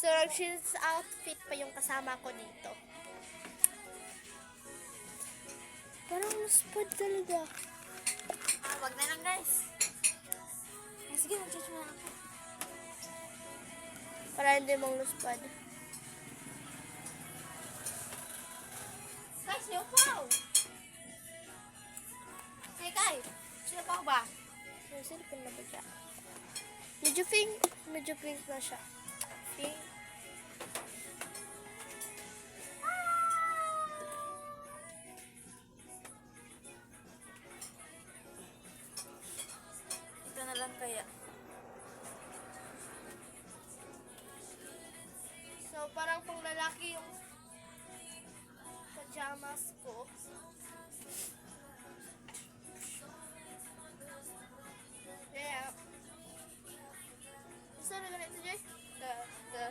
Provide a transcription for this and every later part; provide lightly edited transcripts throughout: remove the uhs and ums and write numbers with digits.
So, nag-jeans outfit pa yung kasama ko dito. Parang luspad talaga. Wag na lang guys. Sige, mag-judge mo na ako. Para hindi mong luspad. Guys, yung pao! Hey, Kai! Sino pa ba? Yung cellphone na ba siya? Medyo pink na siya. Pink. Ito na lang kaya. So, parang pang lalaki yung pajamas ko. Yeah. Gusto na ganito, Jay? The.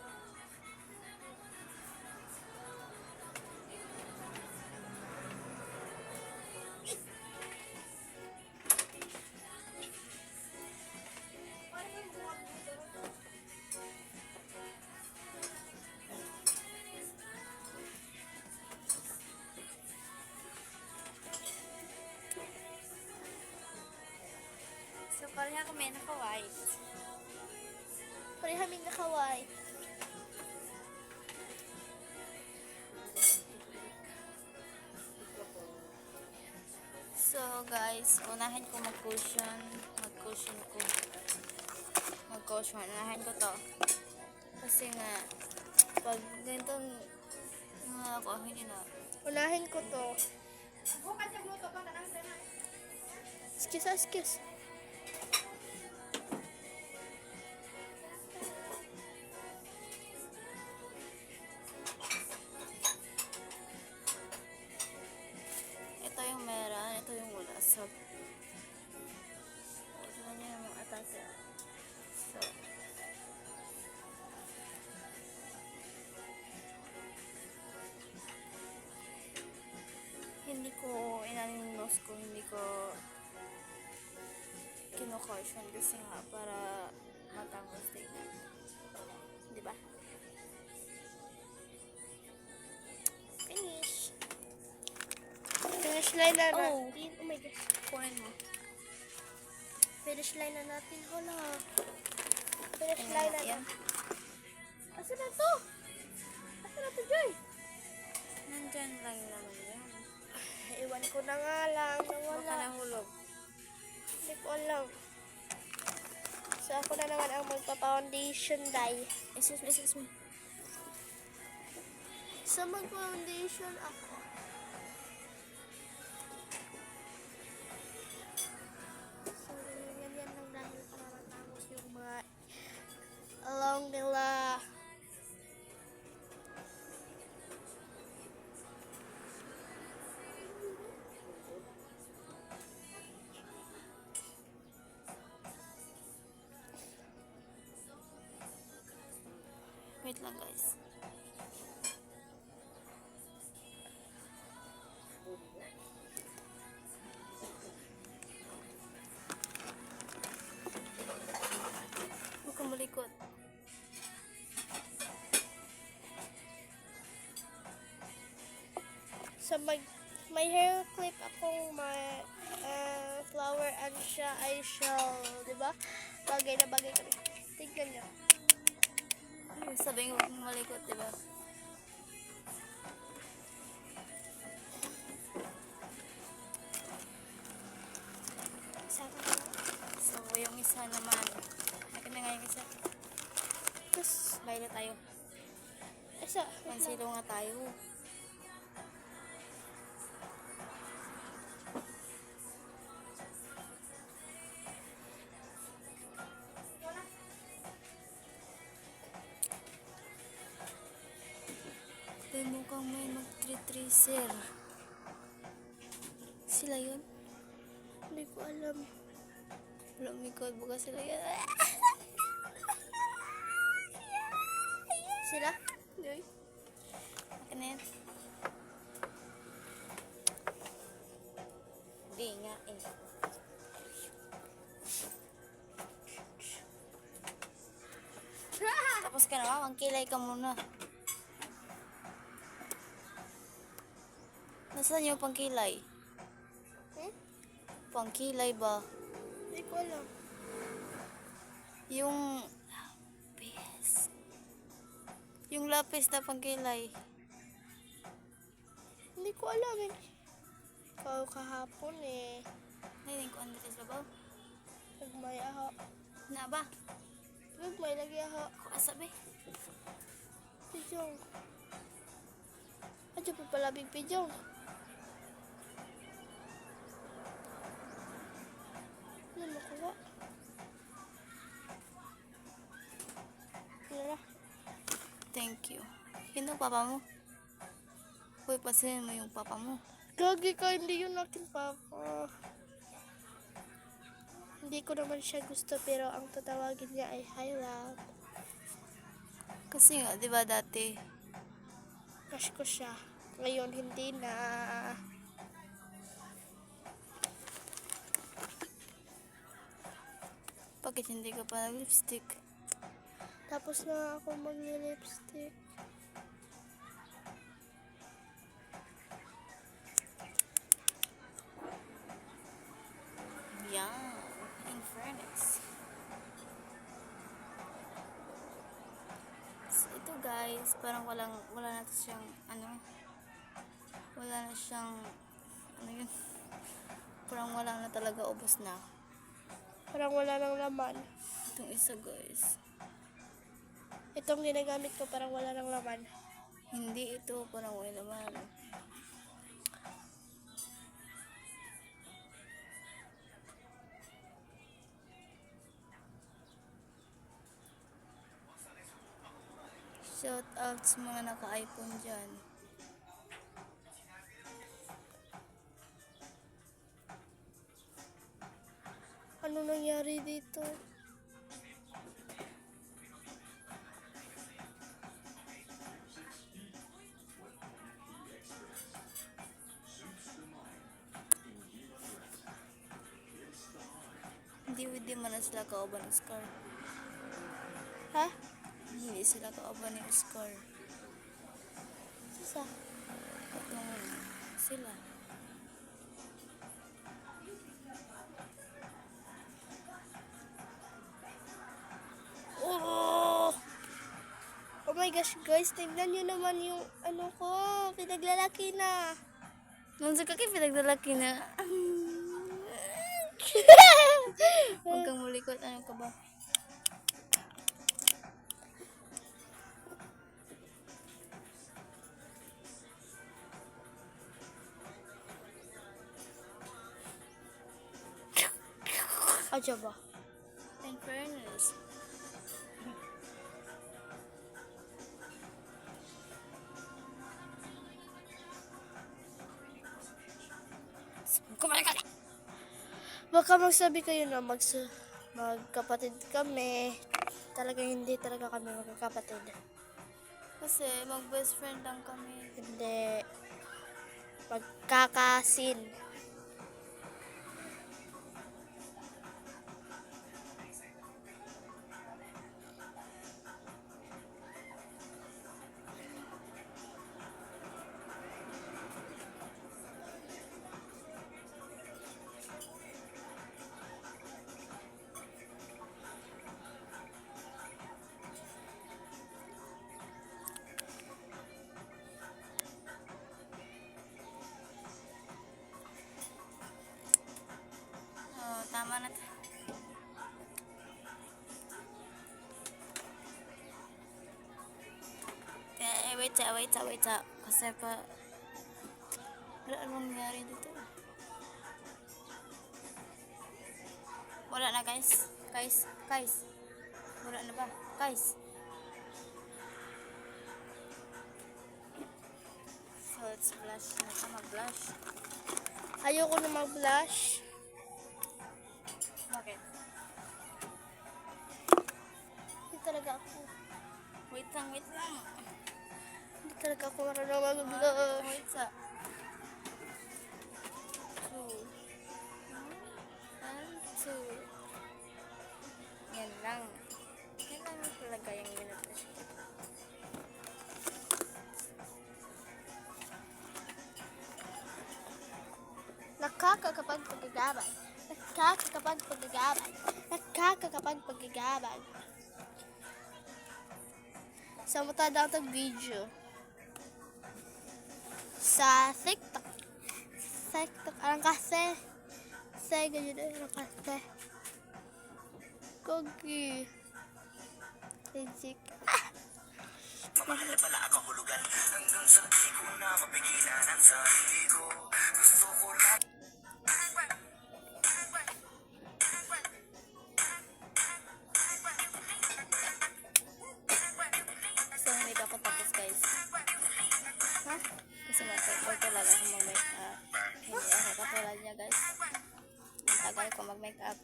So, pareha kami naka-white. Parehaming nakaway. So, guys, unahin ko mag-cushion. Unahin ko to. Kasi nga, pag ganitong ako, hindi na. Unahin ko to. Excuse. Ito yung meron, ito yung wala. So, ito niya yung atake. So, hindi ko inanin nose ko, hindi ko kino-caution kasi nga para matangos din. Diba? Finish line na Oh. natin. Oh my gosh. Kunin mo. Finish line na natin. Hala. Finish line na Yan. natin. Asa na to? Joy? Nandyan lang naman yan. Iwan ko na nga lang. Baka Nawala. nahulog. Hindi ko alam. So, ako na naman ang magpa-foundation dye. Excuse me. So, mag-foundation ako. So, ganyan lang dahil para matangos yung mga along nila. Wait lang guys. Huwag kang malikot. So, may hair clip akong flower and siya ay shell. Diba? Bagay na bagay kami. Tignan nyo. Sabi nga huwag kang malikot, diba? Sana na. So, yung isa naman. Akin na nga yung isa. Tapos, Baila tayo. isa. Pansilo nga tayo. Tay mukhang may mag-tracer. Sila yun? Hindi ko alam. Lumikod, buka sila yun. Sila? Joy? Akin na yan. Hindi nga eh. Tapos Tapos ka na, magkilay ka muna. Nasaan yung pangkilay? Hmm? Pangkilay ba? Hindi ko alam. Yung lapis. Yung lapis na pangkilay. Hindi ko alam eh. Ikaw kahapon eh. Nailing ko Andres ba ba? Nagmay aho. Na ba? Nagmay lagi aho. Ako asabi. Pijong. Adyo pa pala big pijong. Ano nakuha? Ano na? Thank you. Sino papa mo? Uy, pasinin mo yung papa mo. Gagi ka, hindi yun akin papa. Hindi ko naman siya gusto pero ang tatawagin niya ay hi love. Kasi nga, di ba dati? Crush ko siya. Ngayon hindi na. Bakit hindi ka pa nag-lipstick? Tapos na ako mag-lipstick. Yeah, in fairness. So, ito guys, parang wala na siyang, wala na siyang, yun, parang wala na talaga, ubos na. Parang wala nang laman. Itong isa guys. Itong ginagamit ko parang wala nang laman. Hindi ito, parang wala naman. Shout out sa mga naka-iPhone dyan. Ano nangyari dito? Hindi man na sila kauban ng Oscar. Ha? Hindi sila kauban ng Oscar. Sa? Katong sila. Oh! Oh my gosh guys, tignan nyo naman yung ano ko. Pinaglalaki na. Nung sa kaki pinagdalaki na. Huwag kang mulikot. Ano ka ba? Adyo ba? In fairness. Kumain ka na! Baka magsabi kayo na magkapatid kami. Talaga hindi talaga kami magkakapatid. Kasi mag-best friend lang kami. Hindi. Magkakasin. Oh, tama na. Wait. Kasi pa, wala anong nangyari dito. Wala na guys. Guys. Wala na ba? Guys. So, let's blush na ka. Mag-blush. Ayoko na mag-blush. Bakit? Hindi talaga ako. Wait lang. Hindi talaga ako marunong mag-blush. Wait sa. 2. 1, 2. Yan lang talaga yung minutes. Nakakakapag paggagabag. Nakakakapag paggagabag. Nakakakapag paggagabag. Sa mata daw itong video. Sa TikTok. TikTok. Arang kasi. Say, ganyan na. Arang kasi. Kogi. Legit. Mamahal pala akong hulugan hanggang sa di ko na mapigilan ang sarili ko. Gusto ko lang So, hindi ako tapos guys. Ha? Kasi mag-record talaga ako mag-make up. Hindi ako katulad niya guys. Ang tagal ko mag-make up.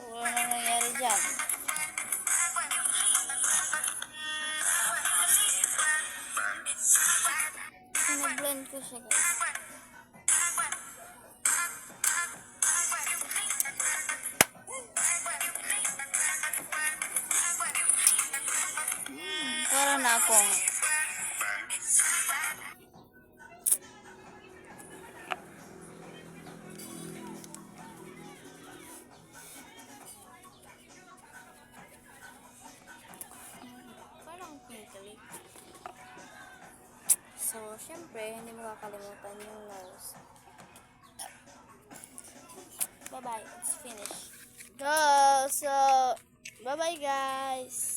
Wala na nangyari dyan. Sinablend ko siya guys. Para na akong parang pinkly. So, syempre, hindi mo kakalimutan yung nose. Bye-bye. It's finished. Go. So, bye-bye guys.